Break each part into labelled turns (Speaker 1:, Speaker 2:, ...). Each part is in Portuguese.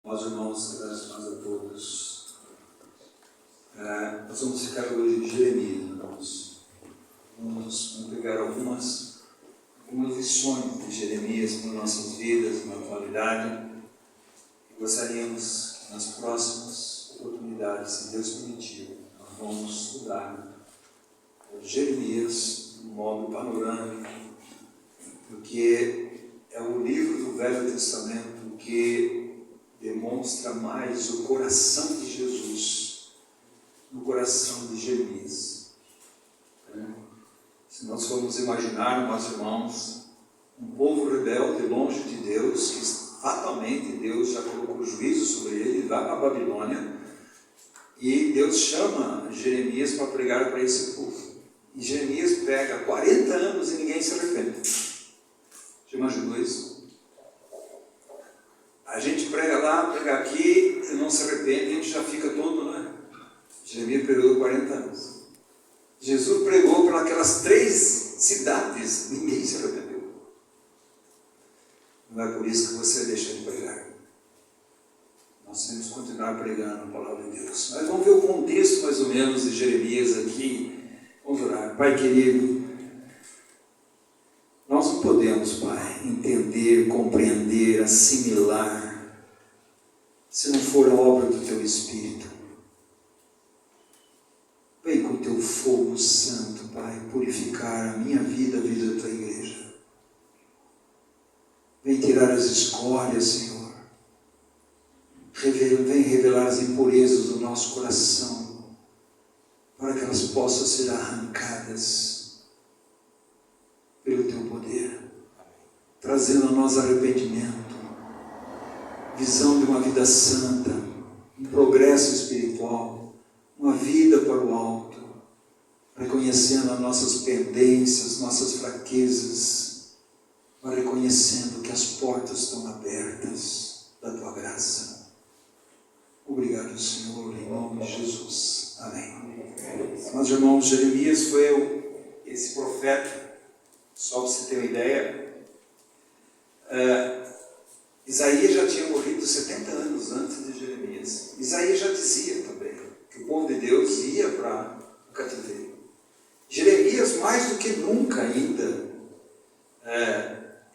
Speaker 1: Nós, irmãos, graças a todos. Nós vamos ficar hoje em Jeremias, irmãos. Vamos pegar algumas lições de Jeremias para nossas vidas, na atualidade. E gostaríamos, nas próximas oportunidades, se Deus permitir, nós vamos estudar Jeremias de um modo panorâmico, porque é o livro do Velho Testamento que demonstra mais o coração de Jesus no coração de Jeremias. Se nós formos imaginar, meus irmãos, um povo rebelde longe de Deus, que fatalmente Deus já colocou juízo sobre ele, vai para a Babilônia, e Deus chama Jeremias para pregar para esse povo. E Jeremias pega 40 anos e ninguém se arrepende. Já imaginou isso? A gente prega lá, prega aqui, e não se arrepende, a gente já fica todo, né? Jeremias pregou 40 anos. Jesus pregou para aquelas 3 cidades, ninguém se arrependeu. Não é por isso que você deixa de pregar. Nós temos que continuar pregando a palavra de Deus. Mas vamos ver o contexto mais ou menos de Jeremias aqui. Vamos orar. Pai querido, nós não podemos, Pai, entender, compreender, assimilar, se não for a obra do Teu Espírito. Vem com o Teu fogo santo, Pai, purificar a minha vida, a vida da Tua igreja. Vem tirar as escórias, Senhor. Vem revelar as impurezas do nosso coração, para que elas possam ser arrancadas pelo Teu poder, trazendo a nós arrependimento, visão de uma vida santa, um progresso espiritual, uma vida para o alto, reconhecendo as nossas pendências, nossas fraquezas, mas reconhecendo que as portas estão abertas da Tua graça. Obrigado, Senhor, em nome de Jesus. Amém. Meus irmãos, Jeremias foi esse profeta. Só para você ter uma ideia, Isaías já tinha morrido 70 anos antes de Jeremias. Isaías já dizia também que o povo de Deus ia para o cativeiro. Jeremias, mais do que nunca ainda,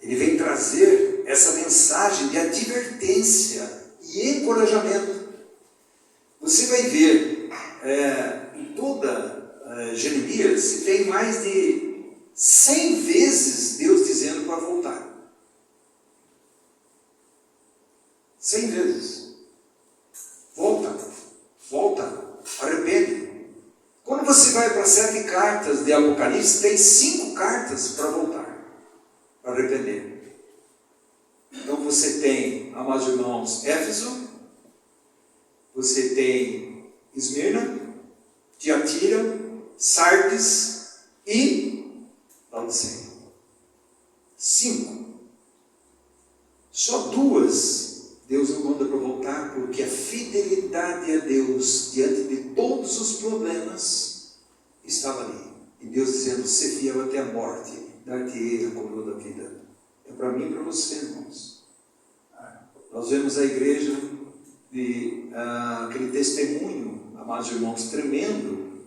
Speaker 1: ele vem trazer essa mensagem de advertência e encorajamento. Você vai ver, em toda Jeremias, se tem mais de 100 vezes Deus dizendo para voltar. 100 vezes. Volta, arrepende. Quando você vai para 7 cartas de Apocalipse, tem 5 cartas para voltar, para arrepender. Então você tem, amados irmãos, Éfeso, você tem Esmirna, Tiatira, Sardes e Laodiceia. 5. Só 2 Deus não manda para voltar, porque a fidelidade a Deus diante de todos os problemas estava ali. E Deus dizendo: ser fiel até a morte, dar-te-ei a coroa da vida. É para mim e para você, irmãos. Nós vemos a igreja de aquele testemunho, amados irmãos, tremendo,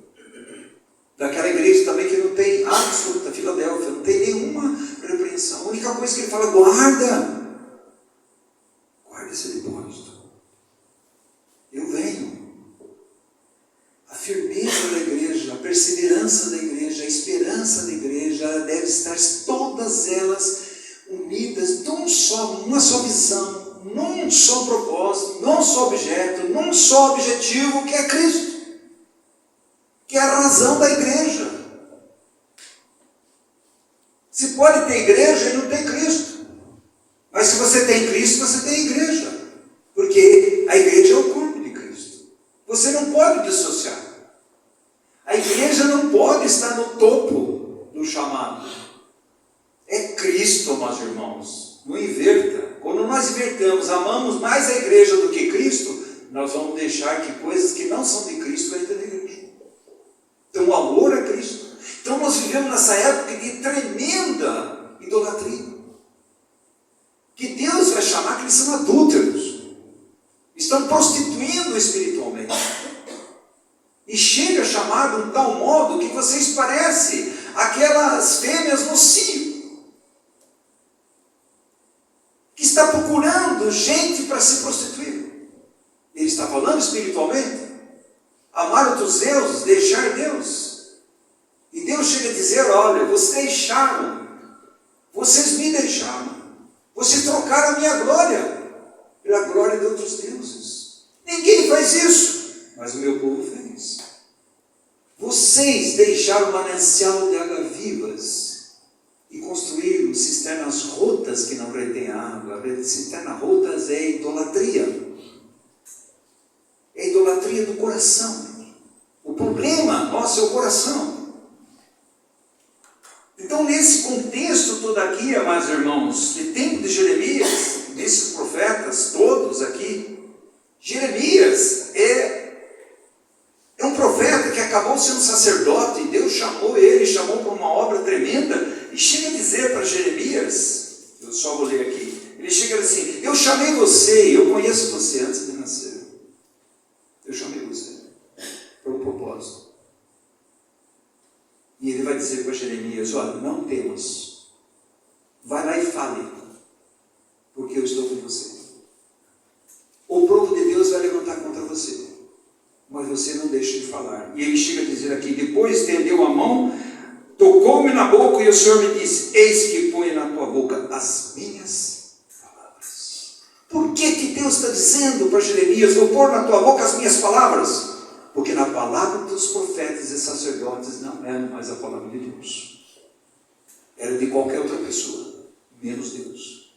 Speaker 1: daquela igreja também que não tem absoluta, Filadélfia, não tem nenhuma repreensão. A única coisa que ele fala: guarda esse depósito. Eu venho. A firmeza da igreja, a perseverança da igreja, a esperança da igreja deve estar todas elas unidas numa só visão, num só propósito, num só objeto, num só objetivo, que é Cristo, que é a razão da igreja. Se pode ter igreja e não tem Cristo. Mas se você tem Cristo, você tem igreja. Porque a igreja é o corpo de Cristo. Você não pode dissociar. A igreja não pode estar no topo do chamado. É Cristo, meus irmãos. Não inverta. Quando nós invertamos, amamos mais a igreja do que Cristo, nós vamos deixar que coisas que não são de Cristo entrem na igreja. Então o amor é Cristo. Então nós vivemos nessa época de tremenda idolatria, que Deus vai chamar que eles são adúlteros. E chega a chamar de um tal modo que vocês parecem aquelas fêmeas no cio, que está procurando gente para se prostituir. Ele está falando espiritualmente. Amar outros deuses, deixar Deus. E Deus chega a dizer, olha, vocês deixaram, vocês me deixaram, vocês trocaram a minha glória pela glória de outros deuses. Ninguém faz isso, mas o meu povo fez. Vocês deixaram o manancial de águas vivas e construíram cisternas rotas que não retêm água. Cisternas rotas é idolatria. É idolatria do coração. O problema nosso é o coração. Então, nesse contexto todo aqui, amados irmãos, de tempo de Jeremias, desses profetas todos aqui, Jeremias é um profeta que acabou sendo sacerdote, e Deus chamou ele, chamou para uma obra tremenda, e chega a dizer para Jeremias, eu só vou ler aqui, ele chega assim, eu chamei você, eu conheço você antes de nascer, eu chamei você, por um propósito. E ele vai dizer para Jeremias, olha, não temas, vai lá e fale, porque eu estou com você. O povo de Deus vai levantar contra você, mas você não deixa de falar. E ele chega a dizer aqui, depois estendeu a mão, tocou-me na boca, e o Senhor me disse, eis que põe na tua boca as minhas palavras. Por que Deus está dizendo para Jeremias, vou pôr na tua boca as minhas palavras? Porque na palavra dos profetas e sacerdotes não era mais a palavra de Deus. Era de qualquer outra pessoa, menos Deus.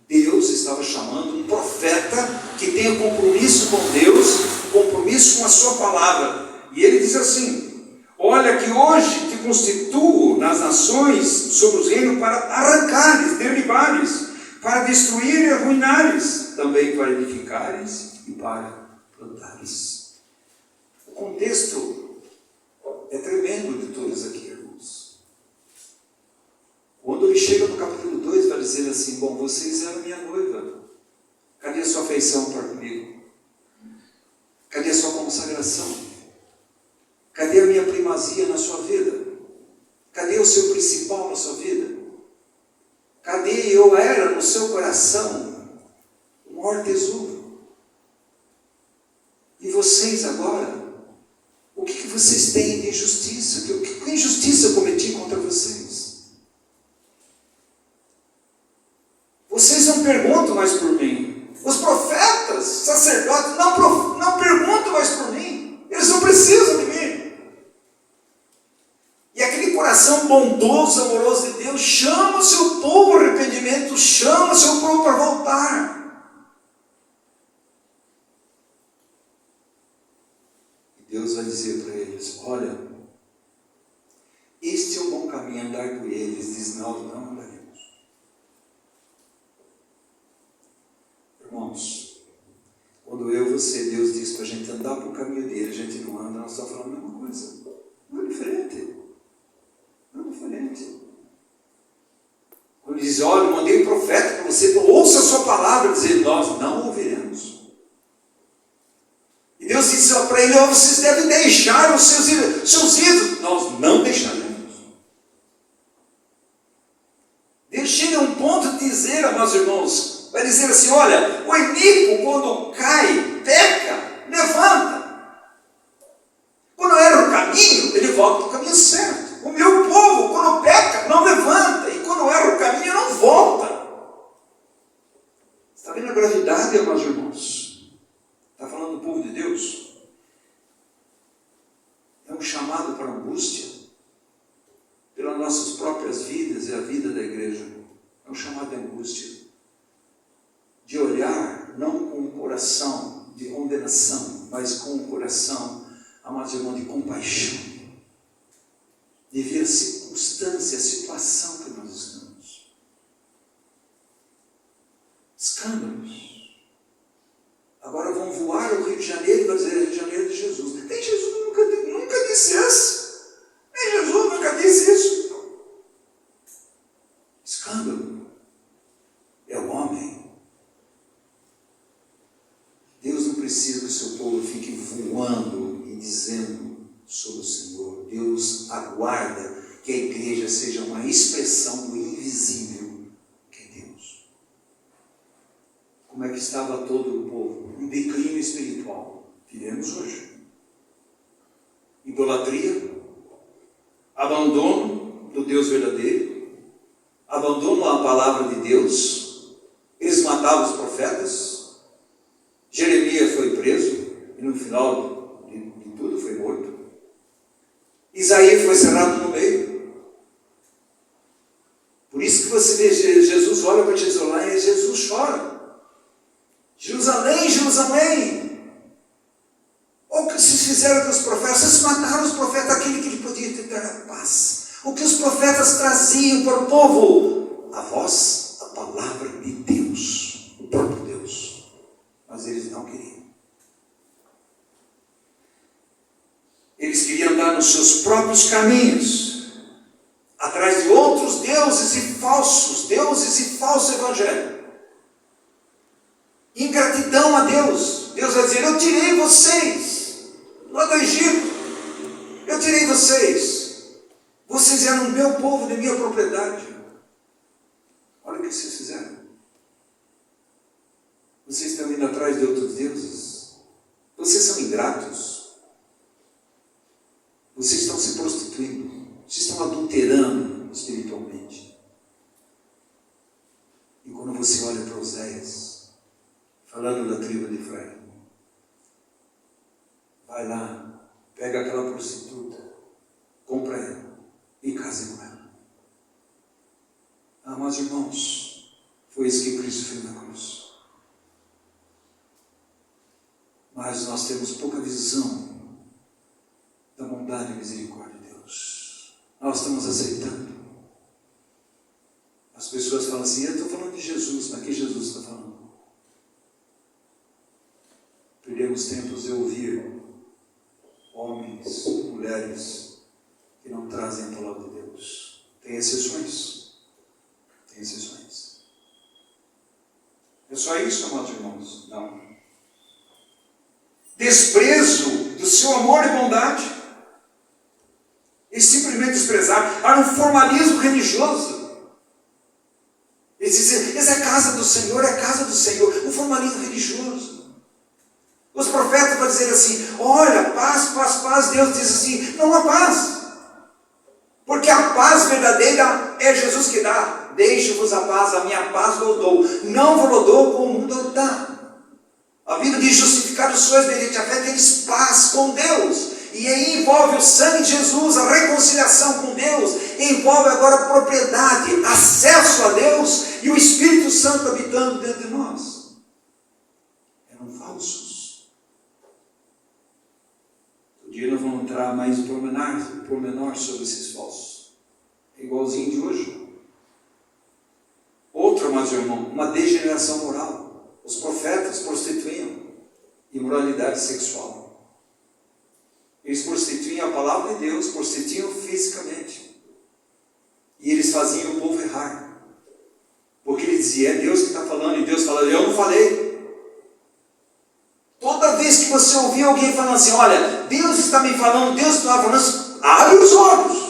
Speaker 1: Deus estava chamando um profeta que tenha compromisso com Deus, compromisso com a sua palavra. E ele diz assim, olha que hoje te constituo nas nações sobre os reinos para arrancares, derribares, para destruir e arruinares, também para edificares e para plantares. O contexto é tremendo de todos aqui, irmãos. Quando ele chega no capítulo 2, vai dizer assim, bom, vocês eram minha noiva. Cadê a sua afeição para comigo? Cadê a sua consagração? Cadê a minha primazia na sua vida? Cadê o seu principal na sua vida? Cadê eu era no seu coração o maior tesouro? E vocês agora, o que vocês têm de injustiça? Que injustiça eu cometi contra vocês? Vocês não perguntam mais por mim. Os profetas, sacerdotes, não perguntam mais por mim. Eles não precisam de mim. E aquele coração bondoso, amoroso de Deus, chama o seu povo ao arrependimento, chama o seu povo para voltar. Deus vai dizer para eles, olha, este é o bom caminho, andar com eles. Diz, não andaremos. Irmãos, quando eu e você, Deus diz para a gente andar para o caminho dele, a gente não anda, nós estamos falando a mesma coisa. Não é diferente. Não é diferente. Quando diz, olha, eu mandei um profeta para você, ouça a sua palavra, dizer, nós não ouviremos. E Deus disse para ele, vocês devem deixar os seus ídolos. Nós não deixaremos. Deus chega a um ponto de dizer, amados irmãos, vai dizer assim, olha, o iníquo quando cai, peca, levanta. Quando erra o caminho, ele volta para o caminho certo. O meu povo, quando peca, não levanta. E quando erra o caminho, não volta. Está vendo a gravidade, amados irmãos? Está falando do povo de Deus? É um chamado para a angústia, pelas nossas próprias vidas e a vida da igreja. É um chamado de angústia, de olhar não com o coração de condenação, mas com o coração, amados irmãos, de compaixão, de ver a circunstância, a situação que nós estamos. Escândalos. Agora vão voar ao Rio de Janeiro e vão dizer, Rio de Janeiro é de Jesus. Nem Jesus nunca disse isso. Nem Jesus nunca disse isso. Escândalo. É o homem. Deus não precisa que o seu povo fique voando e dizendo aguarda que a igreja seja uma expressão do invisível, que é Deus. Como é que estava todo o povo? Um declínio espiritual. Vivemos hoje. Idolatria, abandono do Deus verdadeiro, abandono à palavra de Deus. Eles matavam os profetas. Jeremias foi preso e no final de tudo foi morto. Isaías foi cerrado no meio. Por isso que você vê, Jesus olha para Jerusalém e Jesus chora. Jerusalém, Jerusalém! O que vocês fizeram com os profetas? Vocês mataram os profetas, aquele que podia te dar a paz. O que os profetas traziam para o povo? A voz, a palavra de Deus, o próprio Deus. Mas eles não queriam. Eles queriam andar nos seus próprios caminhos, atrás de outros deuses e falso evangelho. Ingratidão a Deus. Deus vai dizer: eu tirei vocês lá do Egito, eu tirei vocês eram meu povo, de minha propriedade. Olha o que vocês fizeram. Vocês estão indo atrás de outros deuses, vocês são ingratos, vocês estão se prostituindo, vocês estão adulterando espiritualmente. E quando você olha para Oséias, falando da tribo de Efraim, vai lá, pega aquela prostituta, compra ela e case com ela. Amados irmãos, foi isso que Cristo fez na cruz. Mas nós temos pouca visão da bondade e misericórdia de Deus. Nós estamos aceitando. As pessoas falam assim: eu estou falando de Jesus, mas que Jesus está falando? Perdemos tempos de ouvir homens, mulheres que não trazem a palavra de Deus. Tem exceções. Tem exceções. É só isso, amados irmãos? Não. Desprezo do seu amor e bondade. Eles simplesmente desprezaram. Era um formalismo religioso. Eles diziam: essa é a casa do Senhor, é a casa do Senhor. Um formalismo religioso. Os profetas vão dizer assim: olha, paz, paz, paz. Deus diz assim: não há paz. Porque a paz verdadeira é Jesus que dá. Deixe-vos a paz, a minha paz vos dou. Não vos dou como o mundo dá. A Bíblia diz: justificados sois mediante a fé, tereis paz com Deus. E aí envolve o sangue de Jesus, a reconciliação com Deus. Envolve agora a propriedade, acesso a Deus e o Espírito Santo habitando dentro de nós. Eram falsos. Um dia nós vamos entrar mais pormenor sobre esses falsos. É igualzinho de hoje. Outro, mas irmão, uma degeneração moral. Os profetas prostituíam, imoralidade sexual. Eles prostituíam a palavra de Deus, prostituíam fisicamente. E eles faziam o povo errar. Porque ele dizia: é Deus que está falando, e Deus falando: eu não falei. Toda vez que você ouvir alguém falando assim: olha, Deus está me falando, Deus está falando, abre os olhos.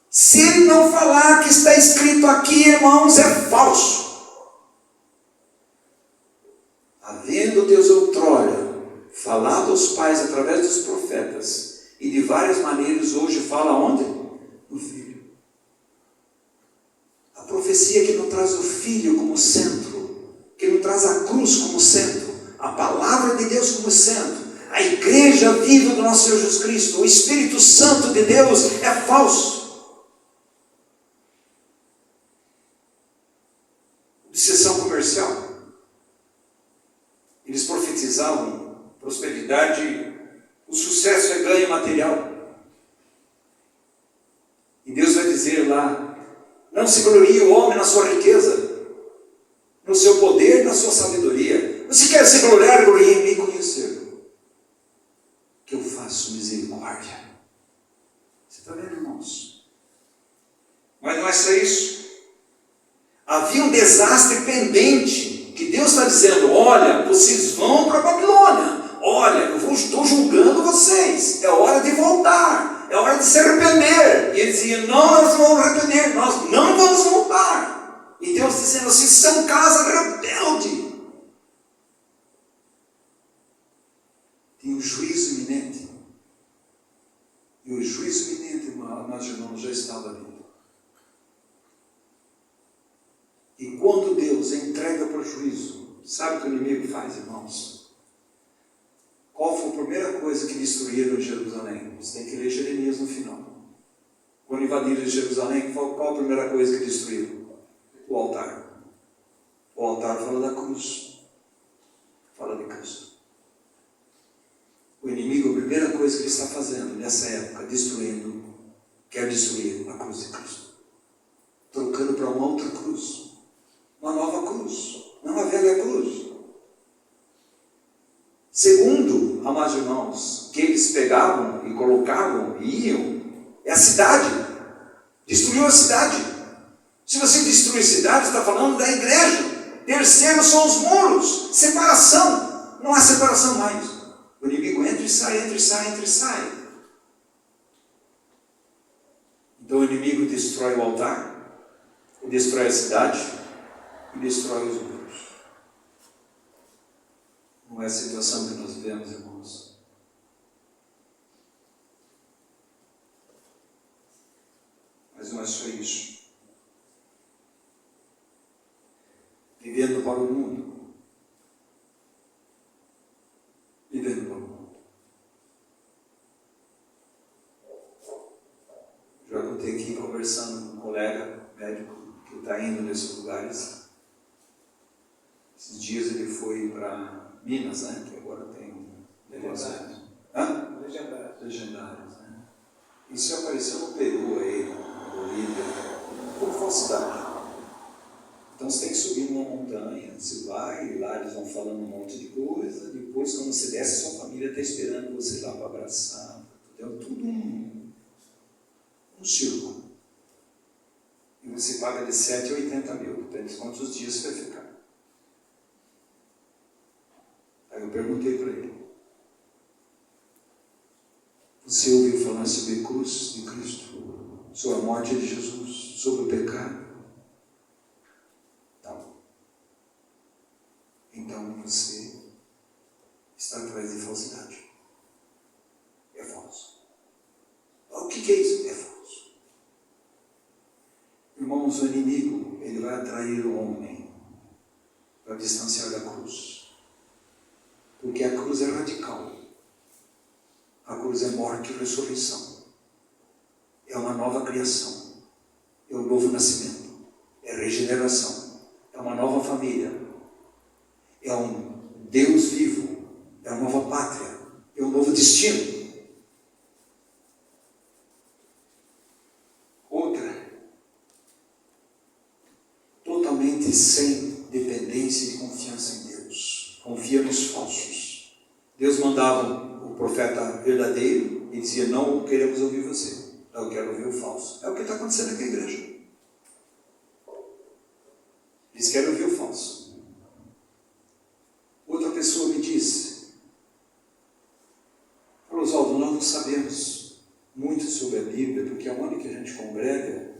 Speaker 1: Se ele não falar que está escrito aqui, irmãos, é falso. Havendo Deus outrora falado aos pais através dos profetas, e de várias maneiras hoje fala onde? No Filho. A profecia que não traz o Filho como centro, que não traz a cruz como centro, a palavra de Deus como centro, a igreja viva do nosso Senhor Jesus Cristo, o Espírito Santo de Deus, é falso. Obsessão comercial. Eles profetizavam prosperidade, o sucesso é ganho material. E Deus vai dizer lá: não se glorie o homem na sua riqueza, no seu poder, na sua sabedoria. Você quer se gloriar, glorie em mim, conhecer que eu faço misericórdia. Você está vendo, irmãos? Mas não é só isso. Havia um desastre pendente, que Deus está dizendo: olha, vocês vão para a Babilônia, olha, eu estou julgando vocês, é hora de voltar, é hora de se arrepender. diziam, não, nós vamos arrepender, nós não vamos voltar. E Deus dizendo assim, são casa rebelde. Tinha um juízo iminente. E o juízo iminente, amados irmãos, já estava ali. E quando Deus entrega para o juízo, sabe o que o inimigo faz, irmãos? Qual foi a primeira coisa que destruíram em Jerusalém? Você tem que ler Jeremias no final. Quando invadiram Jerusalém, qual a primeira coisa que destruíram? O altar. O altar fala da cruz. Fala de Cristo. O inimigo, a primeira coisa que ele está fazendo nessa época, quer destruir a cruz de Cristo. Trocando para uma outra cruz. Uma nova cruz, não a velha cruz. Segundo, amados irmãos, que eles pegavam e colocavam e iam, é a cidade. Destruiu a cidade. Se você destruir a cidade, está falando da igreja. Terceiro são os muros, separação. Não há separação mais. O inimigo entra e sai, entra e sai, entra e sai. Então o inimigo destrói o altar, destrói a cidade, e destrói os muros. Não é a situação que nós vivemos, irmãos. Mas não é só isso. Vivendo para o mundo. Vivendo para o mundo. Já contei aqui conversando com um colega médico que está indo nesses lugares. Esses dias ele foi para Minas, né? Que agora tem
Speaker 2: Legendários.
Speaker 1: Hã?
Speaker 2: Legendários.
Speaker 1: Né? Isso apareceu no Peru aí, na Bolívia, por falsidade. Então você tem que subir numa montanha, você vai, e lá eles vão falando um monte de coisa, depois quando você desce, sua família está esperando você lá para abraçar. Entendeu? Tudo um circo. E você paga de 7 a 80 mil, depende de quantos dias você vai ficar. Aí eu perguntei para ele, você ouviu falar sobre a cruz de Cristo, sobre a morte de Jesus, sobre o pecado? Não. Então você está atrás de falsidade. É falso. O que é isso? É falso. Irmãos, o inimigo, ele vai atrair o homem para distanciar da cruz. Porque a cruz é radical. A cruz é morte e ressurreição. É uma nova criação. É um novo nascimento. É regeneração. É uma nova família. É um Deus vivo. É uma nova pátria. É um novo destino. Outra. Totalmente sem dependência e confiança em Deus. Confia nos falsos. Deus mandava o profeta verdadeiro e dizia, não queremos ouvir você, eu quero ouvir o falso. É o que está acontecendo aqui na igreja. Eles querem ouvir o falso. Outra pessoa me disse, falou, Oswaldo, nós não sabemos muito sobre a Bíblia, porque aonde que a gente congrega,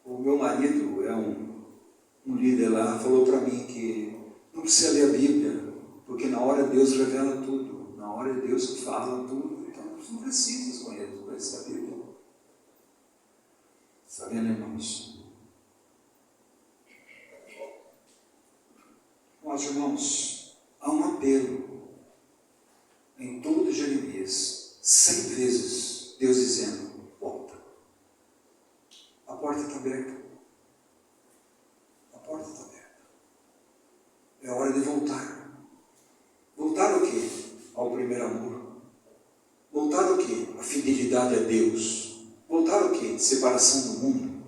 Speaker 1: o meu marido é um líder lá, falou para mim que não precisa ler a Bíblia, porque na hora Deus revela tudo, na hora Deus fala tudo, então não precisa conhecer a Bíblia. Está vendo, irmãos? Mas, irmãos, há um apelo em todo Jeremias, 100 vezes, Deus dizendo, volta. A porta está aberta. A porta está aberta. É hora de voltar. Voltar o quê? Ao primeiro amor. Voltar o quê? A fidelidade a Deus. Voltar o quê? Separação do mundo.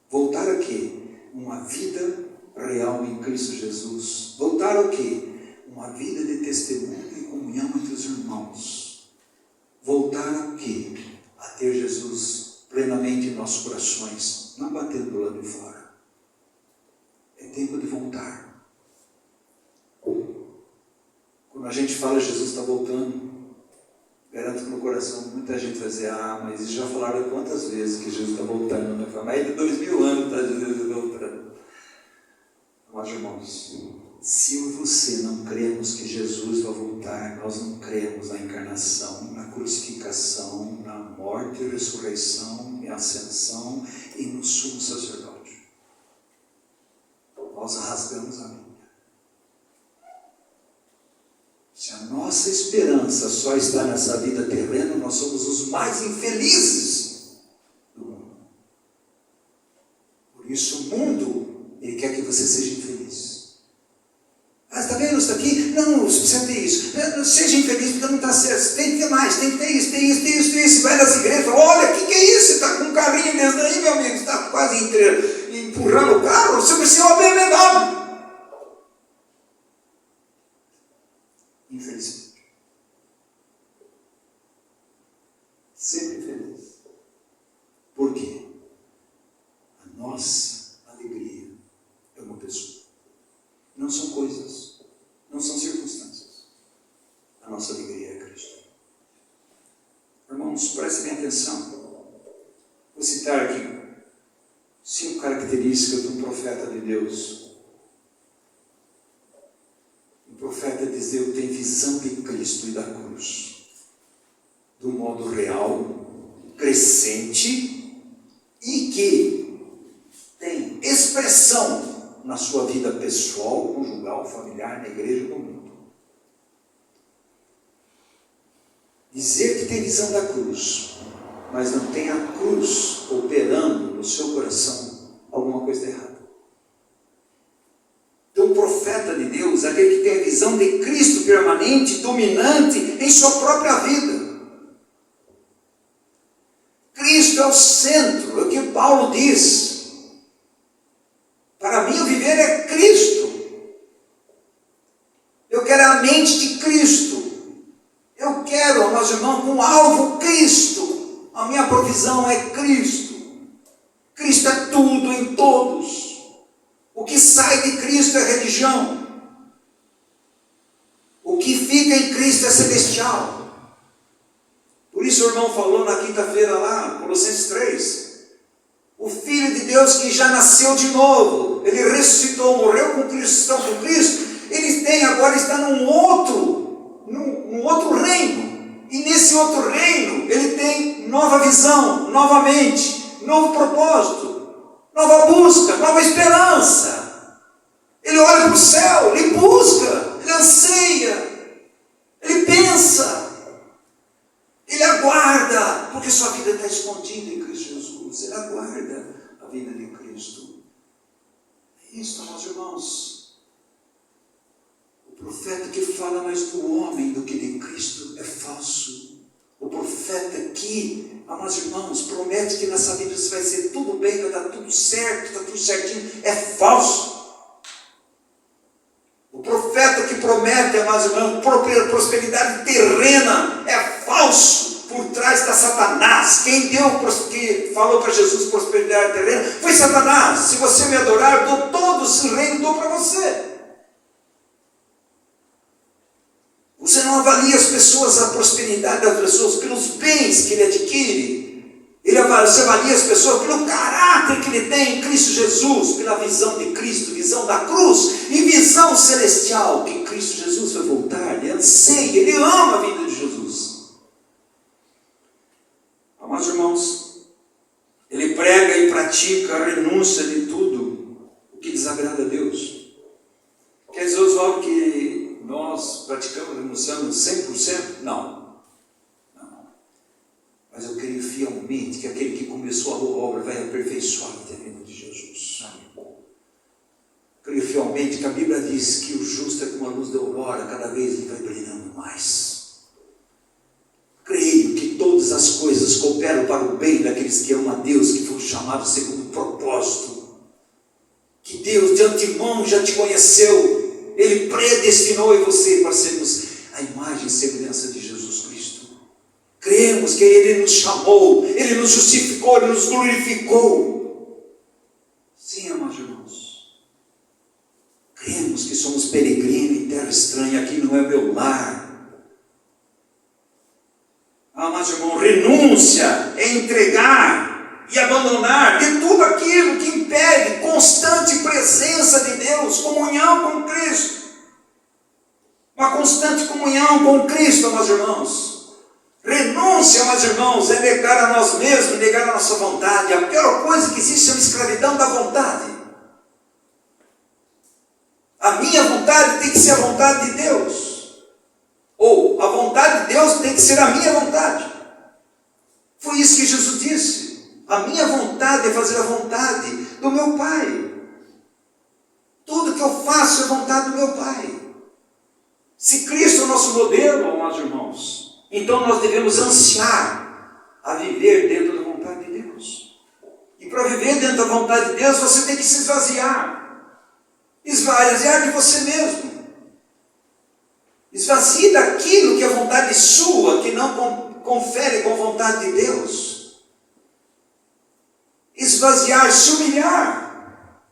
Speaker 1: Voltar a quê? Uma vida real em Cristo Jesus. Voltar o quê? Uma vida de testemunho e comunhão entre os irmãos. Voltar a quê? A ter Jesus plenamente em nossos corações, não batendo do lado de fora. É tempo de voltar. Quando a gente fala Jesus está voltando, garanto que no coração muita gente vai dizer, mas já falaram quantas vezes que Jesus está voltando, né? Foi mais de 2000 anos está Jesus voltando. Mas, irmãos, se eu e você não cremos que Jesus vai voltar, nós não cremos na encarnação, na crucificação, na morte e ressurreição e ascensão e no sumo sacerdote. Nós rasgamos a Bíblia. Se a nossa esperança só está nessa vida terrena, nós somos os mais infelizes do mundo. Por isso o mundo, ele quer que você seja infeliz. Ah, está vendo isso aqui? Não, você precisa ter isso. Não, seja infeliz porque não está certo. Tem que ter mais, tem que ter isso, tem isso, tem isso, tem isso. Vai nas igrejas, olha, o que é isso? Você está com um carrinho desse daí, meu amigo, você está quase empurrando o carro, você precisa uma BMW. Infelizmente. Sempre feliz. Por quê? A nossa alegria é uma pessoa. Não são coisas, não são circunstâncias. A nossa alegria é Cristo. Irmãos, prestem bem atenção. Vou citar aqui 5 características de um profeta de Deus. O profeta de Deus tem visão de Cristo e da cruz, do modo real, crescente, e que tem expressão na sua vida pessoal, conjugal, familiar, na igreja e no mundo. Dizer que tem visão da cruz, mas não tem a cruz operando no seu coração, alguma coisa está errada. Então o profeta de Deus é aquele que tem a visão de Cristo permanente, dominante em sua própria vida. Cristo é o centro, é o que Paulo diz. Para mim o viver é Cristo. Eu quero a mente de Cristo. Eu quero, meus irmãos, com alvo Cristo. A minha provisão é Cristo. Cristo é tudo em todos. O que sai de Cristo é religião. O que fica em Cristo é celestial. Por isso o irmão falou na quinta-feira lá, Colossenses 3. O Filho de Deus que já nasceu de novo, ele ressuscitou, morreu com Cristo, estão com Cristo, ele tem agora, está num outro reino, e nesse outro reino, ele tem nova visão, nova mente, novo propósito, nova busca, nova esperança. Ele olha para o céu, ele busca, ele anseia, ele pensa, ele aguarda, porque sua vida está escondida em Cristo Jesus. Ele aguarda a vida de Cristo. É isso, meus irmãos. O profeta que fala mais do homem do que de Cristo é falso. O profeta que, meus irmãos, promete que nessa vida vai ser tudo bem, vai dar tudo certo, está tudo certinho, é falso. O profeta que promete, meus irmãos, prosperidade terrena é falso. Por trás está Satanás. Quem que falou para Jesus prosperidade terrena foi Satanás. Se você me adorar, eu dou todo esse reino, dou para você. Você não avalia as pessoas, a prosperidade das pessoas pelos bens que ele adquire. Você avalia as pessoas pelo caráter que ele tem em Cristo Jesus, pela visão de Cristo, visão da cruz e visão celestial, que Cristo Jesus vai voltar. Ele anseia, ele ama a vida de Jesus. Mas, irmãos, ele prega e pratica a renúncia de tudo o que desagrada a Deus. Quer dizer, Oswaldo, que nós praticamos, renunciamos 100%? Não. Mas eu creio fielmente que aquele que começou a boa obra vai aperfeiçoar até a vinda de Jesus. Creio fielmente que a Bíblia diz que o justo é como a luz da aurora, cada vez ele vai brilhando mais. Creio que todas as coisas cooperam para o bem daqueles que amam a Deus, que foram chamados segundo o propósito. Que Deus de antemão já te conheceu, Ele predestinou em você para sermos a imagem e semelhança de Jesus Cristo. Cremos que Ele nos chamou, Ele nos justificou, Ele nos glorificou. Sim, amados irmãos. Cremos que somos peregrinos em terra estranha, aqui não é meu lar. Amados irmãos, renúncia é entregar e abandonar de tudo aquilo que impede constante presença de Deus, comunhão com Cristo. Uma constante comunhão com Cristo, amados irmãos. Renúncia, amados irmãos, é negar a nós mesmos, negar a nossa vontade. A pior coisa que existe é a escravidão da vontade. A minha vontade tem que ser a vontade de Deus. Ou a vontade de Deus tem que ser a minha vontade. Foi isso que Jesus disse. A minha vontade é fazer a vontade do meu Pai. Tudo que eu faço é a vontade do meu Pai. Se Cristo é o nosso modelo, amados irmãos, então nós devemos ansiar a viver dentro da vontade de Deus. E para viver dentro da vontade de Deus, você tem que se esvaziar. Esvaziar de você mesmo. Esvazie daquilo que é vontade sua, que não confere com a vontade de Deus. Esvaziar, se humilhar.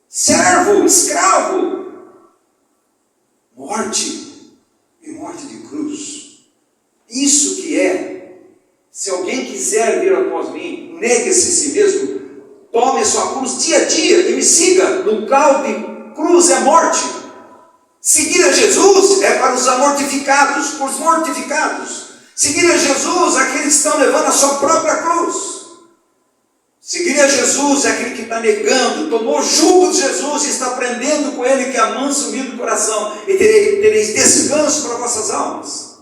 Speaker 1: Servo, escravo. Morte e morte de cruz. Isso que é, se alguém quiser vir após mim, negue-se a si mesmo, tome a sua cruz dia a dia e me siga. No grau de cruz é morte. Seguir a Jesus é para os mortificados, para os mortificados. Seguir a Jesus é aqueles que estão levando a sua própria cruz. Seguir a Jesus é aquele que está negando, tomou o jugo de Jesus e está aprendendo com Ele, que é manso e humilde do coração, e tereis descanso para vossas almas.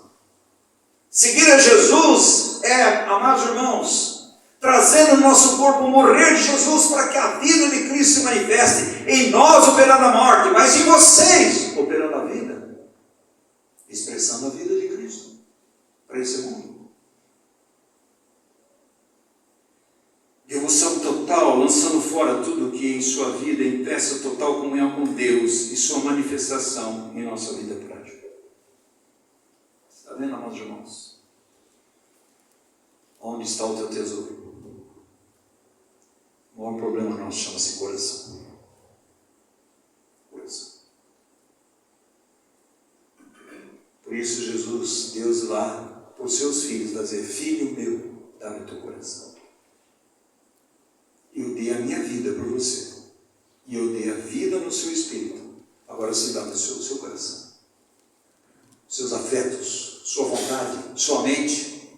Speaker 1: Seguir a Jesus é, amados irmãos, trazendo o nosso corpo o morrer de Jesus para que a vida de Cristo se manifeste em nós, operando a morte, mas em vocês, operando a vida, expressando a vida de Cristo para esse mundo. Devoção total, lançando fora tudo que em sua vida impeça total comunhão com Deus e sua manifestação em nossa vida prática. Está vendo, amados irmãos? Onde está o teu tesouro? O maior problema nosso chama-se coração. Coração. Por isso Jesus, Deus lá, por seus filhos, vai dizer: filho meu, dá-me o teu coração. Eu dei a minha vida por você. E eu dei a vida no seu espírito. Agora se dá no seu coração. Seus afetos, sua vontade, sua mente.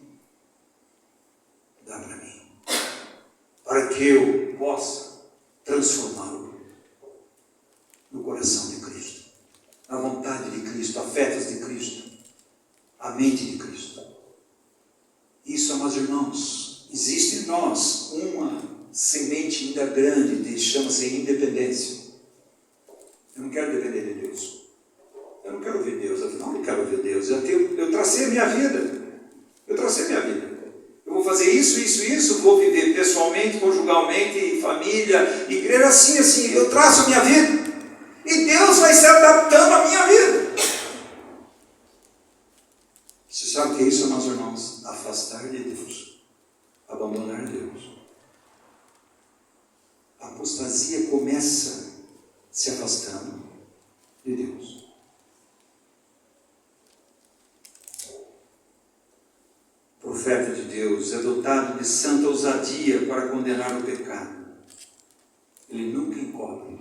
Speaker 1: Dá para mim. Para que eu possa transformá-lo no coração de Cristo. Na vontade de Cristo, afetos de Cristo. A mente de Cristo. Isso, amados irmãos, existe em nós uma semente ainda grande, chama-se independência. Eu não quero depender de Deus. Eu não quero ver Deus. Afinal, eu não quero ver Deus. Eu tracei a minha vida. Eu vou fazer isso. Vou viver pessoalmente, conjugalmente, família, igreja, assim. Eu traço a minha vida. E Deus vai se adaptando à minha vida. Você sabe o que é isso, meus irmãos? Afastar de Deus. Abandonar Deus. A apostasia começa se afastando de Deus. O profeta de Deus é dotado de santa ousadia para condenar o pecado. Ele nunca encobre,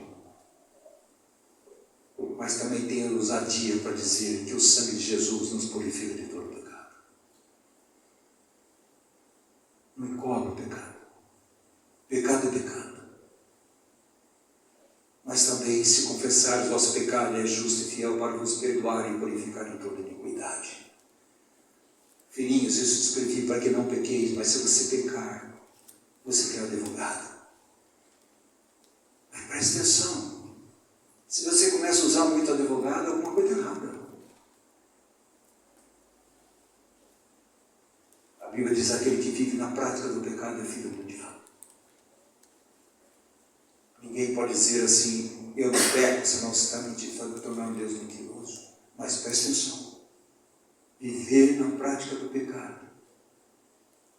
Speaker 1: mas também tem a ousadia para dizer que o sangue de Jesus nos purifica de todo pecado. Não encobre o pecado. Pecado é pecado. Mas também, se confessar o vosso pecado, é justo e fiel para vos perdoar e purificar de toda iniquidade. Filhinhos, isso escrevi para que não pequeis, mas se você pecar, você quer advogado. Mas preste atenção, se você começa a usar muito advogado, alguma coisa errada. A Bíblia diz: aquele que vive na prática do pecado é filho do diabo. Ninguém pode dizer assim: eu não peco, senão você está mentindo, está tornando Deus mentiroso. Mas preste atenção. Viver na prática do pecado.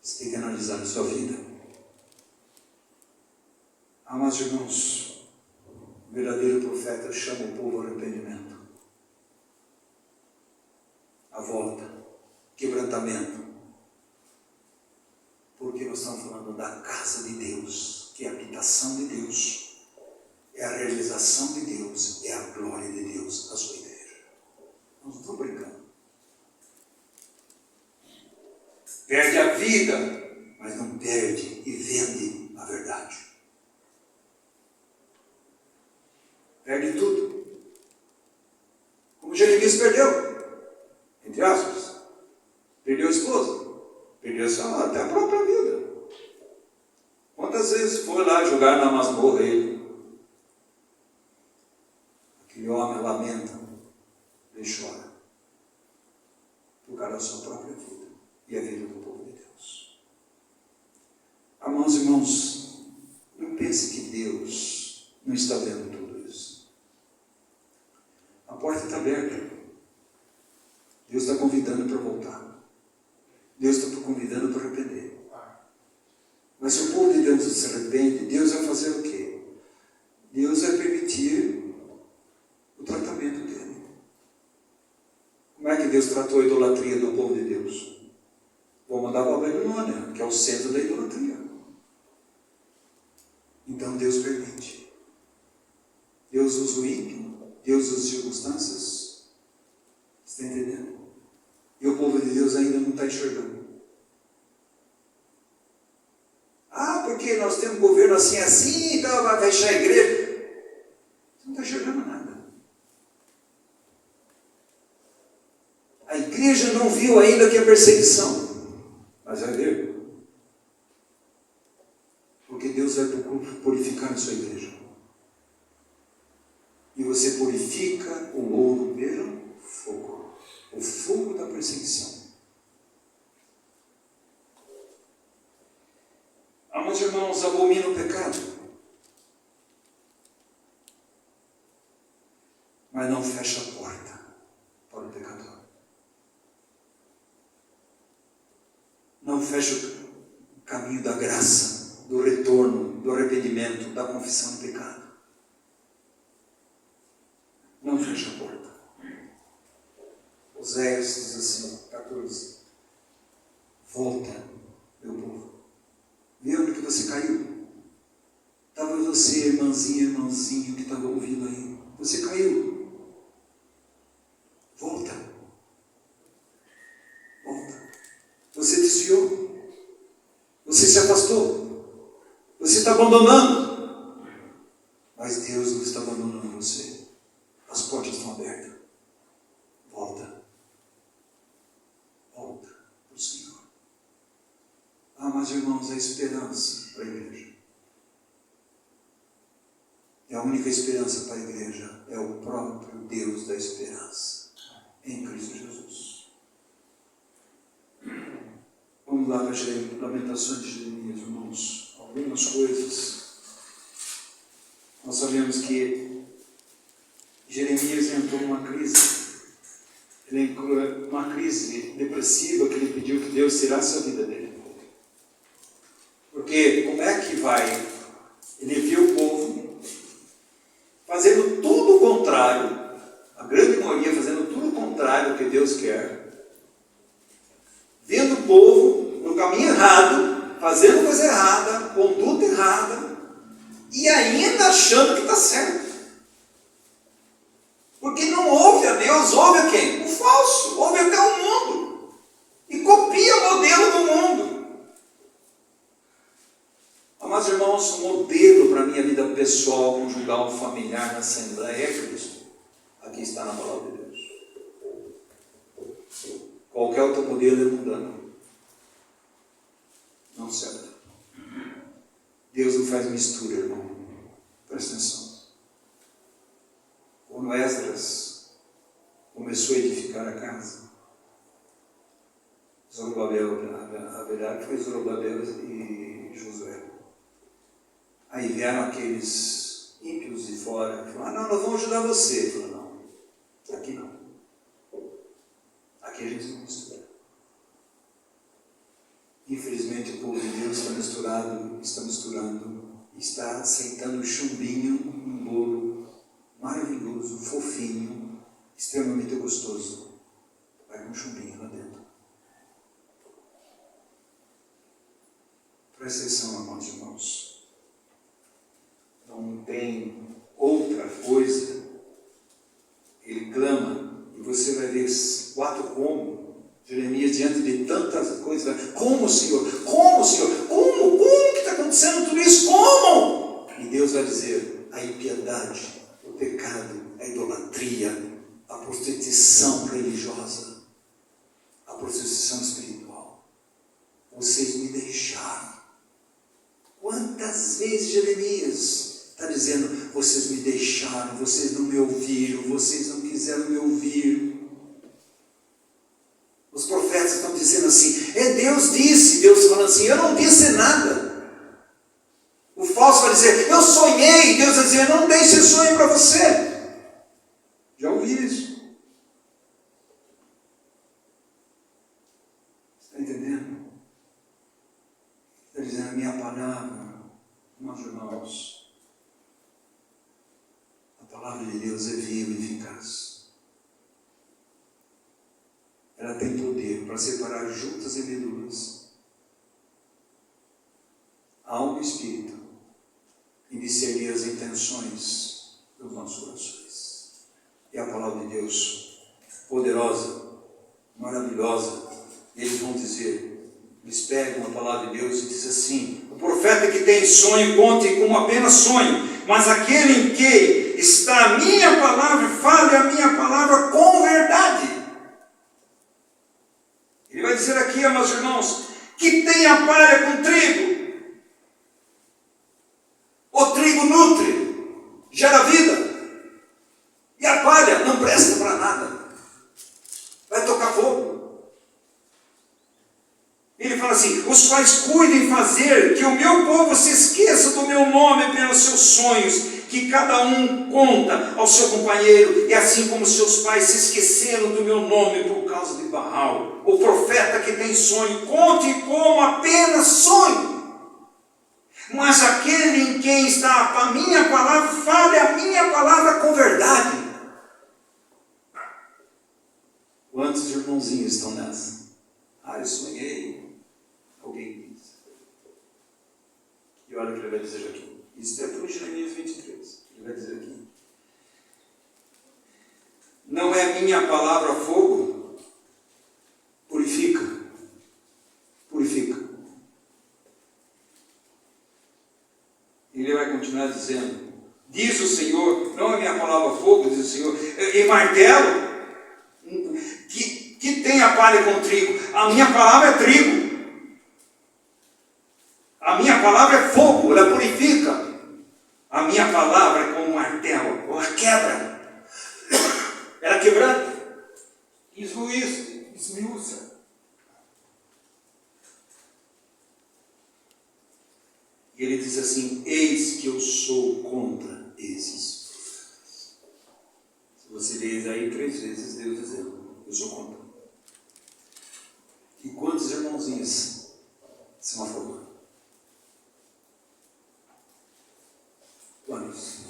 Speaker 1: Você tem que analisar a sua vida. Amados irmãos, o verdadeiro profeta chama o povo ao arrependimento. A volta. quebrantamento. Porque nós estamos falando da casa de Deus, que é a habitação de Deus, é a realização de Deus, é a glória de Deus, a sua igreja. Nós não estamos brincando. Perde a vida, mas não perde e vende a verdade. Perde tudo. Como Jeremias perdeu, entre aspas. Perdeu a esposa, perdeu até a própria vida. Quantas vezes foi lá jogar na masmorra ele? Aquele homem lamenta, ele chora, por causa da sua própria vida e a vida do povo de Deus. Amados irmãos, não pense que Deus não está vendo tudo isso. A porta está aberta. Deus está convidando para voltar. Deus está convidando para arrepender. Mas se o povo de Deus se arrepende, Deus vai fazer o quê? Deus vai permitir o tratamento dele. Como é que Deus tratou a idolatria do povo de Deus? Vou mandar para a Babilônia, que é o centro da idolatria. Então Deus permite. Deus usa o ímpio, Deus usa as circunstâncias. Você está entendendo? E o povo de Deus ainda não está enxergando. Ah, porque nós temos um governo assim, então vai fechar a igreja. Você não está enxergando nada. A igreja não viu ainda que é perseguição. Mas vai ver. Porque Deus vai purificar a sua igreja. E você purifica o ouro pelo fogo. O fogo da perseguição. Amados irmãos, abomina o pecado. Mas não fecha a porta para o pecador. Não fecha o caminho da graça, do retorno, do arrependimento, da confissão do pecado. Não fecha a porta. Oséias diz assim, 14. Volta, meu povo. Vê onde que você caiu. Estava você, irmãzinho, que estava ouvindo aí. Você caiu. Volta. Volta. Você desviou. Você se afastou. Você está abandonando. Mas Deus não está abandonando você. As portas estão abertas. Volta. Volta para o Senhor. Ah, mas irmãos, a esperança para a igreja. É a única esperança para a igreja. É o próprio Deus da esperança. Em Cristo Jesus. Vamos lá para Lamentações de Jeremias, irmãos. Algumas coisas. Nós sabemos que Jeremias entrou numa crise. Ele entrou numa crise depressiva que ele pediu que Deus tirasse a vida dele. Porque como é que vai? Ele viu o povo fazendo tudo o contrário, a grande maioria fazendo tudo o contrário do que Deus quer, vendo o povo no caminho errado, fazendo coisa errada, conduta errada, e ainda achando que está certo. Porque não ouve a Deus, ouve a quem? O falso, ouve até o mundo. E copia o modelo do mundo. Amados irmãos, o modelo para a minha vida pessoal, conjugal, familiar, na Assembleia é Cristo. Aqui está na palavra de Deus. Qualquer outro modelo é mundano. Não serve. Deus não faz mistura, irmão. Presta atenção. Quando Esdras começou a edificar a casa, Zorobabel, a verdade foi Zorobabel e Josué. Aí vieram aqueles ímpios de fora e falaram, não, nós vamos ajudar você. Ele falou, não, aqui não. Aqui a gente não mistura. Infelizmente o povo de Deus está misturando, está aceitando o chumbinho, um bolo maravilhoso, fofinho, extremamente gostoso. Vai com chumbinho lá dentro. Presta atenção, amados irmãos. Não tem outra coisa. Ele clama, e você vai ver 4 como. Jeremias, diante de tantas coisas, como, Senhor? Como, Senhor? Como? Como que está acontecendo tudo isso? Como? E Deus vai dizer, a impiedade, o pecado, a idolatria, a prostituição religiosa, a prostituição espiritual. Vocês me deixaram. Quantas vezes Jeremias está dizendo, vocês me deixaram, vocês não me ouviram, vocês não quiseram me ouvir. Os profetas estão dizendo assim, Deus disse, Deus falando assim, eu não disse nada. O falso vai dizer, eu sonhei, Deus vai dizer, não deixe esse sonho para você. Já ouvi isso. Está entendendo? Está dizendo a minha palavra, meus irmãos, a palavra de Deus é viva e eficaz. Ela tem poder para separar juntas e medulas, alma e espírito, e discernir as intenções dos nossos corações. E a palavra de Deus, poderosa, maravilhosa, eles vão dizer, eles pegam a palavra de Deus e dizem assim, o profeta que tem sonho, conte como apenas sonho, mas aquele em que está a minha palavra, fale a minha palavra com verdade. Ele vai dizer aqui, meus irmãos, que tem a palha com trigo. O trigo nutre, gera vida. E a palha não presta para nada. Vai tocar fogo. Ele fala assim, os quais cuidem fazer que o meu povo se esqueça do meu nome pelos seus sonhos, que cada um conta ao seu companheiro, e assim como seus pais se esqueceram do meu nome por causa de Baal. O profeta que tem sonho, conte como apenas sonho. Mas aquele em quem está a minha palavra, fale a minha palavra com verdade. Quantos irmãozinhos estão nessa? Eu sonhei. Alguém diz. E olha o que ele vai dizer aqui. Isso é por Jeremias 23. Ele vai dizer aqui. Não é minha palavra fogo? Purifica. Purifica. E ele vai continuar dizendo. Diz o Senhor, não é minha palavra fogo, diz o Senhor. E martelo? Que tem a palha com trigo. A minha palavra é trigo. A minha palavra é fogo, ela purifica. A minha palavra é como um martelo, ela quebra. Ela quebranta. Esmiuça. E ele diz assim, eis que eu sou contra esses. Se você ler aí 3 vezes, Deus dizendo, eu sou contra. E quantos irmãozinhos são a favor? Quantos?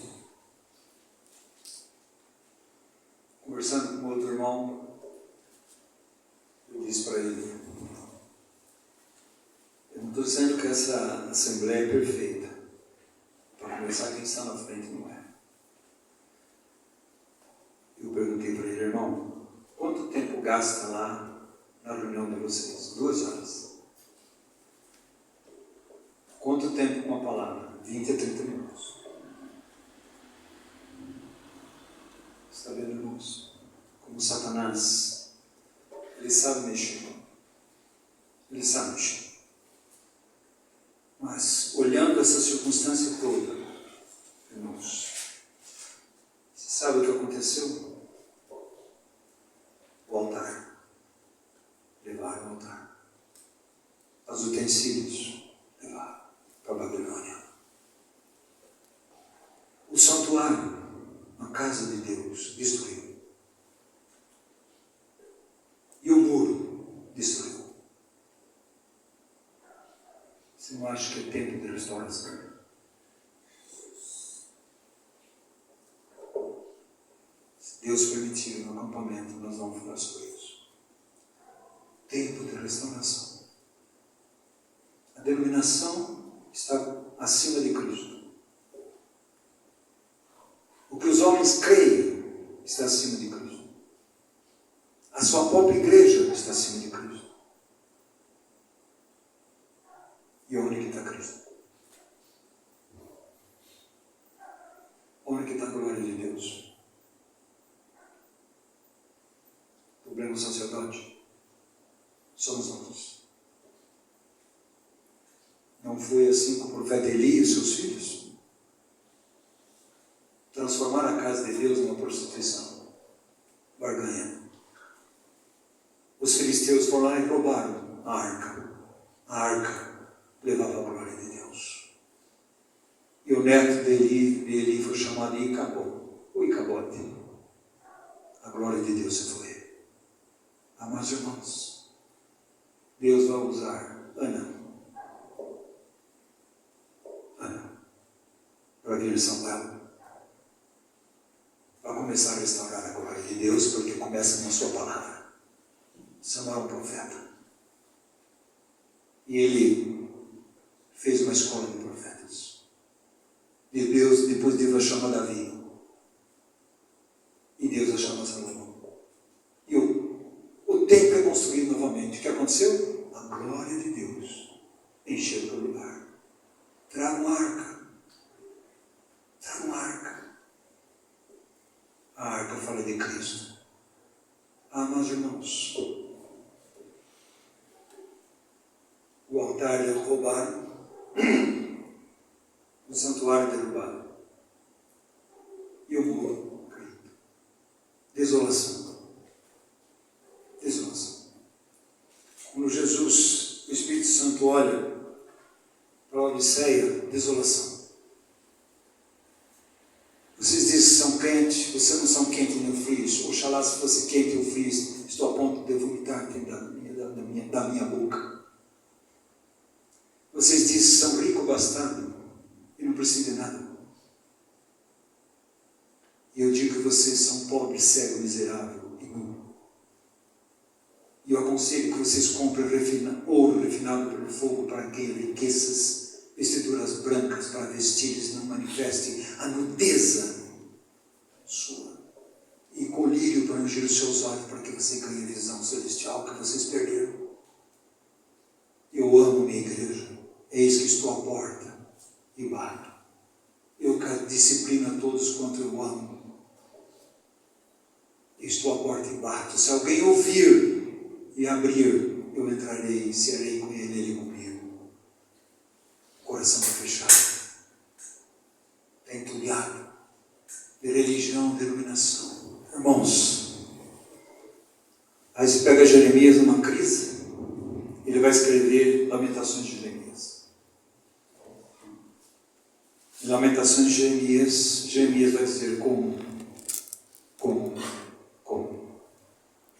Speaker 1: Conversando com outro irmão, eu disse para ele, eu não estou dizendo que essa assembleia é perfeita. Para começar, quem está na frente não é. Eu perguntei para ele, irmão, quanto tempo gasta lá na reunião de vocês? 2 horas. Quanto tempo com a palavra? 20 a 30 minutos. Está vendo, irmãos? Como Satanás, ele sabe mexer. Ele sabe mexer. Mas, olhando essa circunstância toda, irmãos, você sabe o que aconteceu? O altar. Levaram o altar. Os utensílios. Levaram para a Babilônia. O santuário, a casa de Deus, destruiu. E o muro destruiu. Você não acha que é tempo de restauração? Se Deus permitir no acampamento, nós vamos falar sobre isso. Tempo de restauração. A denominação denominação está acima de Cristo. O que os homens creem está acima de Cristo. A sua própria igreja está acima de Cristo. E onde que está Cristo? Onde que está a glória de Deus? O problema do sacerdote somos nós. Não foi assim com o profeta Eli e seus filhos? Transformaram a casa de Deus numa prostituição. Barganha. Os filisteus foram lá e roubaram a arca. A arca levava a glória de Deus. E o neto de Eli foi chamado de Icabote. A glória de Deus se foi. Amados irmãos, Deus vai usar Ana para vir Samuel, para começar a restaurar a glória de Deus, porque começa com a sua palavra. Samuel é um profeta. E ele fez uma escola de profetas. E Deus, depois Deus vai chamar Davi. E Deus vai chamar Salomão. E o templo é construído novamente. O que aconteceu? A glória de Deus encheu o lugar. Traga uma arca. Traga uma arca. A arca fala de Cristo. Amados irmãos, o altar roubaram, o santuário derrubado, e o muro caído. Desolação. Desolação. Quando Jesus, o Espírito Santo, olha para a Odisseia, desolação. Vocês dizem que são quentes, vocês não são quentes nem frios. Oxalá se fosse quente ou frio, estou a ponto de vomitar da minha boca. Vocês dizem que são ricos bastante e não precisam de nada. E eu digo que vocês são pobres, cegos, miseráveis e nu. E eu aconselho que vocês comprem ouro refinado pelo fogo para que enriqueças, vestiduras brancas para vestir, não manifeste a nudeza sua. E colírio para ungir os seus olhos, para que você ganhe a visão celestial que vocês perderam. Eu amo minha igreja. Eis que estou à porta e bato. Eu disciplino a todos quanto eu amo. Estou à porta e bato. Se alguém ouvir e abrir, eu entrarei e serei com ele comigo. Coração está fechado. Está entulhado de religião, denominação. Irmãos, aí você pega Jeremias numa crise, ele vai escrever Lamentações de Jeremias. Em Lamentações de Jeremias vai dizer como.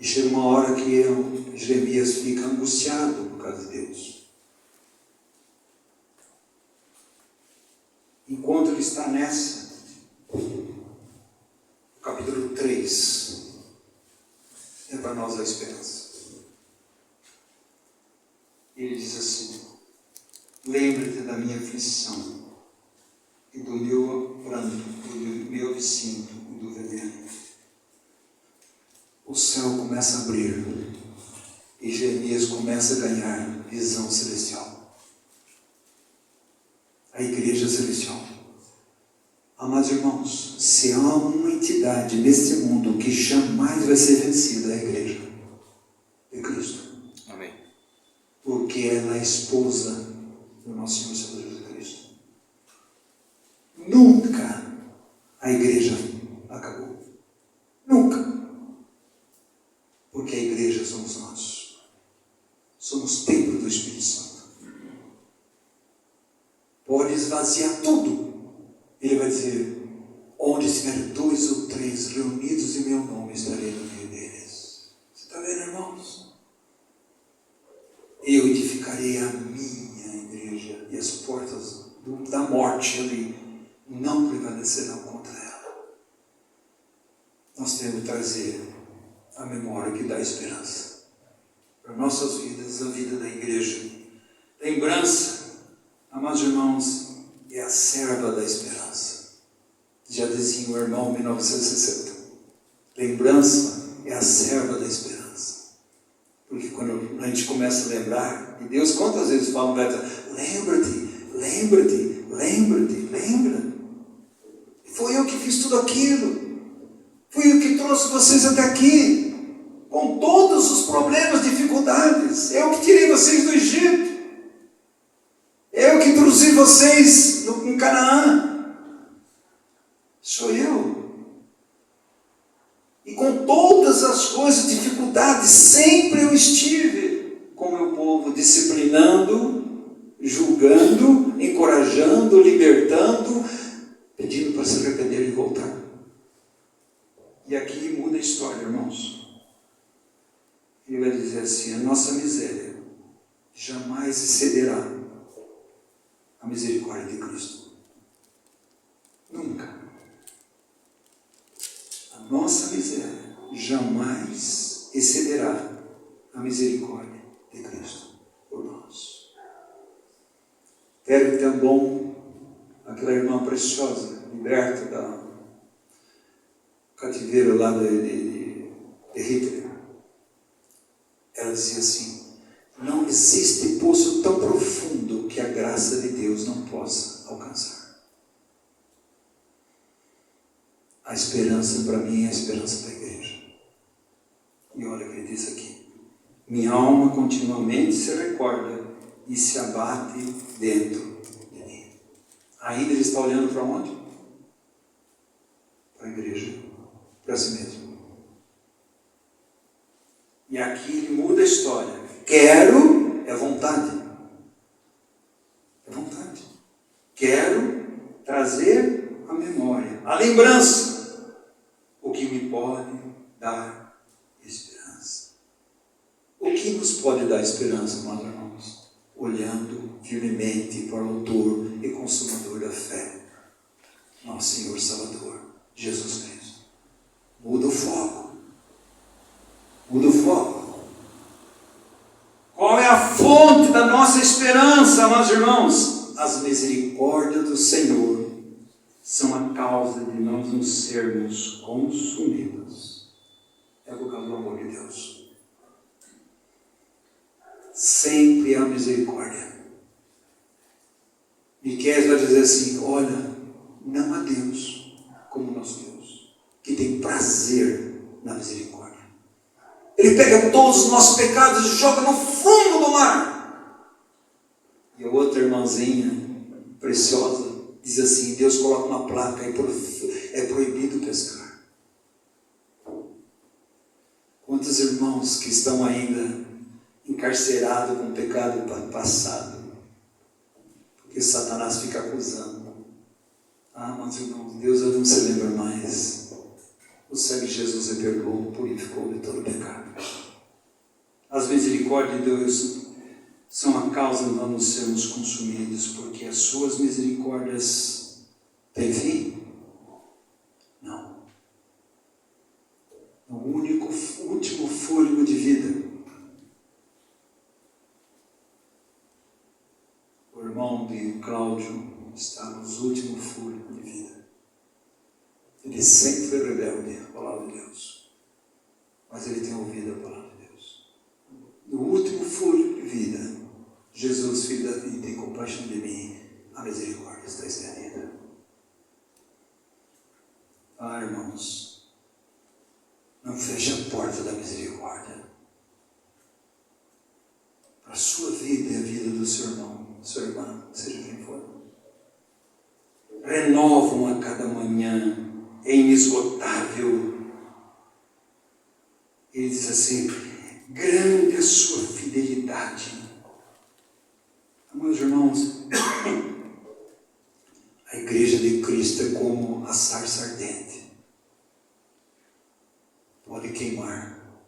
Speaker 1: E chega uma hora que Jeremias fica angustiado por causa de Deus. Enquanto ele está nessa, o capítulo 3 é para nós a esperança. Ele diz assim: lembre-te da minha aflição e do meu pranto, e do meu vicinto e do veneno. O céu começa a abrir e Jeremias começa a ganhar visão celestial. A igreja celestial. Amados irmãos, se há uma entidade neste mundo que jamais vai ser vencida, é a igreja de Cristo.
Speaker 2: Amém.
Speaker 1: Porque ela é a esposa do nosso Senhor e Salvador Jesus Cristo. Nunca a igreja acabou. Nunca. Porque a igreja somos nós. Somos templo do Espírito Santo. Pode esvaziar tudo. Ele vai dizer: onde estiver 2 ou 3 reunidos em meu nome, estarei no meio deles. Você está vendo, irmãos? Eu edificarei a minha igreja, e as portas da morte ali não prevalecerão contra ela. Nós temos que trazer a memória que dá esperança para nossas vidas, a vida da igreja. Lembrança serva da esperança. Já dizia o irmão em 1960. Lembrança é a serva da esperança. Porque quando a gente começa a lembrar, e Deus quantas vezes fala, lembra-te, lembra-te, lembra-te, lembra. Foi eu que fiz tudo aquilo. Fui eu que trouxe vocês até aqui. Com todos os problemas, dificuldades. Eu que tirei vocês do Egito. Eu que introduzi vocês em Canaã. Sou eu. E com todas as coisas, dificuldades, sempre eu estive com o meu povo, disciplinando, julgando, encorajando, libertando, pedindo para se arrepender e voltar. E aqui muda a história, irmãos. Ele vai dizer assim: a nossa miséria jamais excederá a misericórdia de Cristo. Nunca. A nossa miséria jamais excederá a misericórdia de Cristo por nós. Terry Tambon, aquela irmã preciosa, liberta da cativeiro lá de Hitler, ela dizia assim: não existe poço tão profundo que a graça de Deus não possa alcançar. A esperança para mim é a esperança da igreja. E olha o que ele diz aqui: minha alma continuamente se recorda e se abate dentro de mim. Ainda ele está olhando para onde? Para a igreja, para si mesmo. E aqui ele muda a história. Quero é vontade. É vontade. Quero trazer a memória, a lembrança, o que me pode dar esperança. O que nos pode dar esperança, meus irmãos? Olhando firmemente para o autor e consumador da fé, nosso Senhor Salvador, Jesus Cristo. Muda o foco. Muda o foco. Qual é a fonte da nossa esperança, meus irmãos? As misericórdias do Senhor são a causa de nós não sermos consumidos. É por causa do amor de Deus. Sempre há misericórdia. Miqueias vai dizer assim: olha, não há Deus como nosso Deus, que tem prazer na misericórdia. Ele pega todos os nossos pecados e joga no fundo do mar. E a outra irmãzinha preciosa diz assim: Deus coloca uma placa, é proibido pescar. Quantos irmãos que estão ainda encarcerados com o pecado passado, porque Satanás fica acusando. Meus irmãos, Deus não se lembra mais. O sangue de Jesus me perdoou, purificou de todo pecado. As misericórdias de Deus são a causa de nós não sermos consumidos, porque as suas misericórdias têm fim? Não. No último fôlego de vida, o irmão de Cláudio está nos últimos fôlegos de vida. Ele sempre foi rebelde à palavra de Deus, mas ele tem ouvido a palavra de Deus. No último fôlego de vida, Jesus, filho da vida, tem compaixão de mim, a misericórdia está estendida. Irmãos, não feche a porta da misericórdia. Para a sua vida e a vida do seu irmão, sua irmã, seja quem for. Renovam a cada manhã, é inesgotável. Ele diz assim: grande a sua fidelidade. Meus irmãos, a igreja de Cristo é como a sarça ardente. Pode queimar,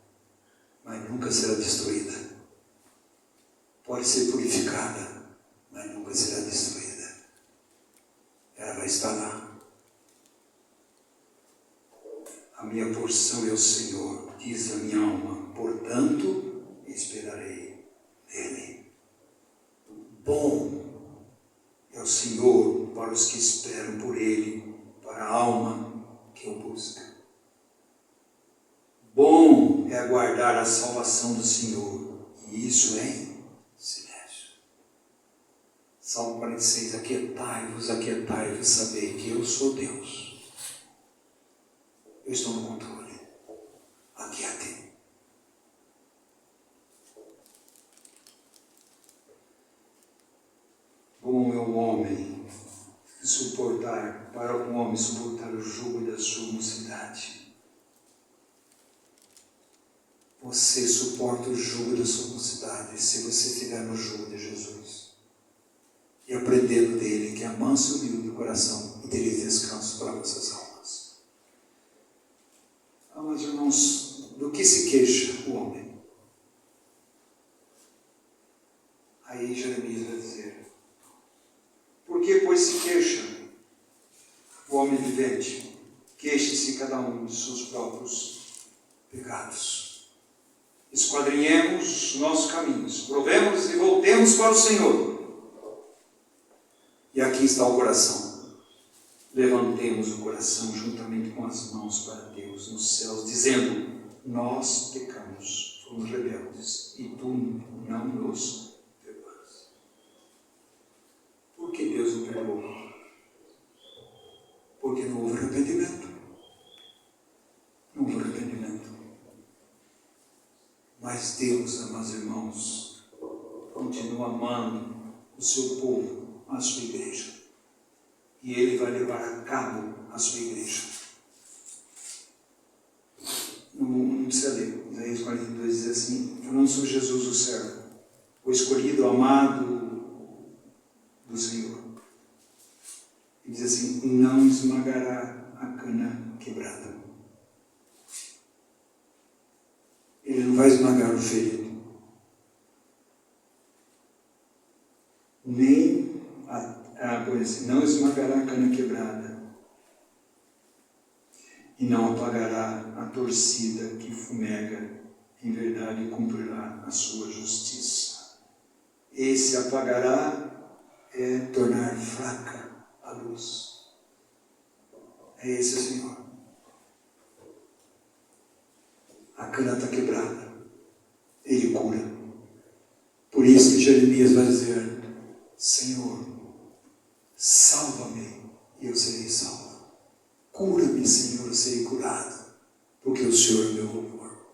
Speaker 1: mas nunca será destruída. Pode ser purificada, mas nunca será destruída. Ela vai estar lá. A minha porção é o Senhor, diz a minha alma, portanto esperarei nele. Bom é o Senhor para para os que esperam por Ele, para a alma que o busca. Bom é aguardar a salvação do Senhor, e isso é em silêncio. Salmo 46, aquietai-vos, sabei que eu sou Deus. Eu estou no controle. Aquietem. Bom é o homem para o homem suportar o jugo da sua mocidade. Você suporta o jugo da sua mocidade se você estiver no jugo de Jesus. E aprendendo dele, que é manso e humilde do coração, e tereis descanso para vossas almas. Mas irmãos, do que se queixa o homem? Aí Jeremias vai dizer: por que, pois, se queixa o homem vivente? Queixe-se cada um de seus próprios pecados. Esquadrinhemos nossos caminhos, provemos e voltemos para o Senhor. E aqui está o coração. Levantemos o coração juntamente com as mãos para Deus nos céus, dizendo: nós pecamos, fomos rebeldes, e tu não nos perdoas. Por que Deus não perdoou? Porque não houve arrependimento. Não houve arrependimento. Mas Deus, amados irmãos, continua amando o seu povo, a sua igreja. E Ele vai levar a cabo a sua igreja. Não precisa ler. Isaías 42 diz assim: eu não sou Jesus o servo, o escolhido, o amado do Senhor. E diz assim: não esmagará a cana quebrada. Ele não vai esmagar o ferido. Nem não esmagará a cana quebrada. E não apagará a torcida que fumega. Em verdade cumprirá a sua justiça. Esse apagará é tornar fraca a luz. É esse o Senhor. A cana está quebrada. Ele cura. Por isso que Jeremias vai dizer: Senhor, salva-me e eu serei salvo. Cura-me, Senhor, eu serei curado, porque o Senhor é meu louvor.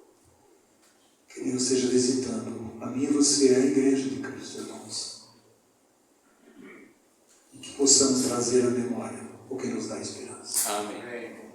Speaker 1: Que Deus esteja visitando a mim e você, a igreja de Cristo, irmãos. E que possamos trazer à memória o que nos dá esperança.
Speaker 3: Amém.